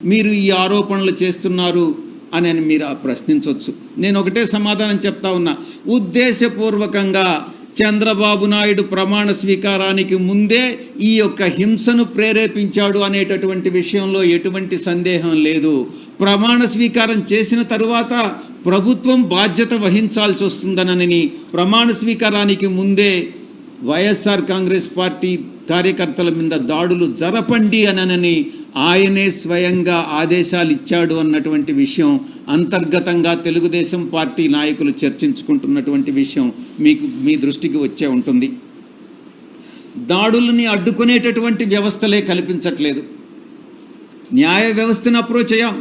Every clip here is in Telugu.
మీరు ఈ ఆరోపణలు చేస్తున్నారు అని మీరు ప్రశ్నించవచ్చు. నేను ఒకటే సమాధానం చెప్తా ఉన్నా. ఉద్దేశపూర్వకంగా చంద్రబాబు నాయుడు ప్రమాణ స్వీకారానికి ముందే ఈ యొక్క హింసను ప్రేరేపించాడు అనేటటువంటి విషయంలో ఎటువంటి సందేహం లేదు. ప్రమాణ స్వీకారం చేసిన తరువాత ప్రభుత్వం బాధ్యత వహించాల్సి వస్తుందనని ప్రమాణ స్వీకారానికి ముందే వైఎస్ఆర్ కాంగ్రెస్ పార్టీ కార్యకర్తల మీద దాడులు జరపండి అనని ఆయనే స్వయంగా ఆదేశాలు ఇచ్చాడు అన్నటువంటి విషయం అంతర్గతంగా తెలుగుదేశం పార్టీ నాయకులు చర్చించుకుంటున్నటువంటి విషయం మీ దృష్టికి వచ్చే ఉంటుంది. దాడులని అడ్డుకునేటటువంటి వ్యవస్థలే కల్పించట్లేదు. న్యాయ వ్యవస్థను అప్రోచ్ అయ్యాం,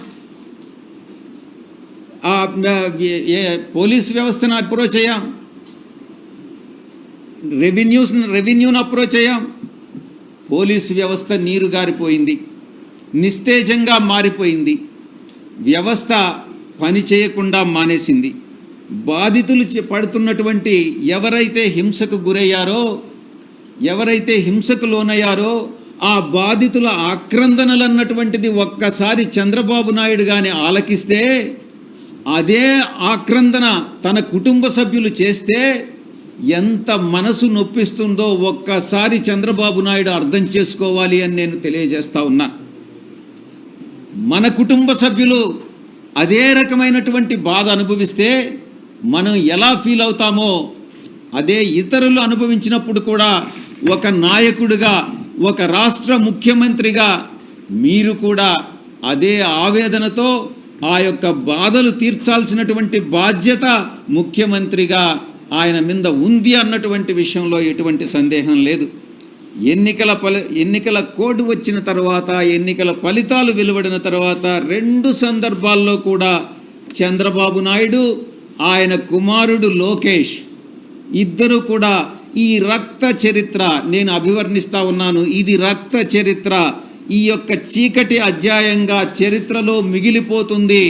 పోలీస్ వ్యవస్థను అప్రోచ్ అయ్యాం, రెవెన్యూను అప్రోచ్ అయ్యాం. పోలీసు వ్యవస్థ నీరు గారిపోయింది, నిస్తేజంగా మారిపోయింది. వ్యవస్థ పని చేయకుండా మానేసింది. బాధితులు పడుతున్నటువంటి ఎవరైతే హింసకు గురయ్యారో, ఎవరైతే హింసకు లోనయ్యారో ఆ బాధితుల ఆక్రందనలు అన్నటువంటిది ఒక్కసారి చంద్రబాబు నాయుడు గాని ఆలకిస్తే, అదే ఆక్రందన తన కుటుంబ సభ్యులు చేస్తే ఎంత మనసు నొప్పిస్తుందో ఒక్కసారి చంద్రబాబు నాయుడు అర్థం చేసుకోవాలి అని నేను తెలియజేస్తా ఉన్నా. మన కుటుంబ సభ్యులు అదే రకమైనటువంటి బాధ అనుభవిస్తే మనం ఎలా ఫీల్ అవుతామో అదే ఇతరులు అనుభవించినప్పుడు కూడా ఒక నాయకుడిగా, ఒక రాష్ట్ర ముఖ్యమంత్రిగా మీరు కూడా అదే ఆవేదనతో ఆ యొక్క బాధలు తీర్చాల్సినటువంటి బాధ్యత ముఖ్యమంత్రిగా ఆయన మీద ఉంది అన్నటువంటి విషయంలో ఎటువంటి సందేహం లేదు. ఎన్నికల కోడ్ వచ్చిన తర్వాత, ఎన్నికల ఫలితాలు వెలువడిన తర్వాత 2 సందర్భాల్లో కూడా చంద్రబాబు నాయుడు, ఆయన కుమారుడు లోకేష్ ఇద్దరు కూడా ఈ రక్త చరిత్ర నేను అభివర్ణిస్తా ఉన్నాను. ఇది రక్త చరిత్ర, ఈ యొక్క చీకటి అధ్యాయంగా చరిత్రలో మిగిలిపోతుంది.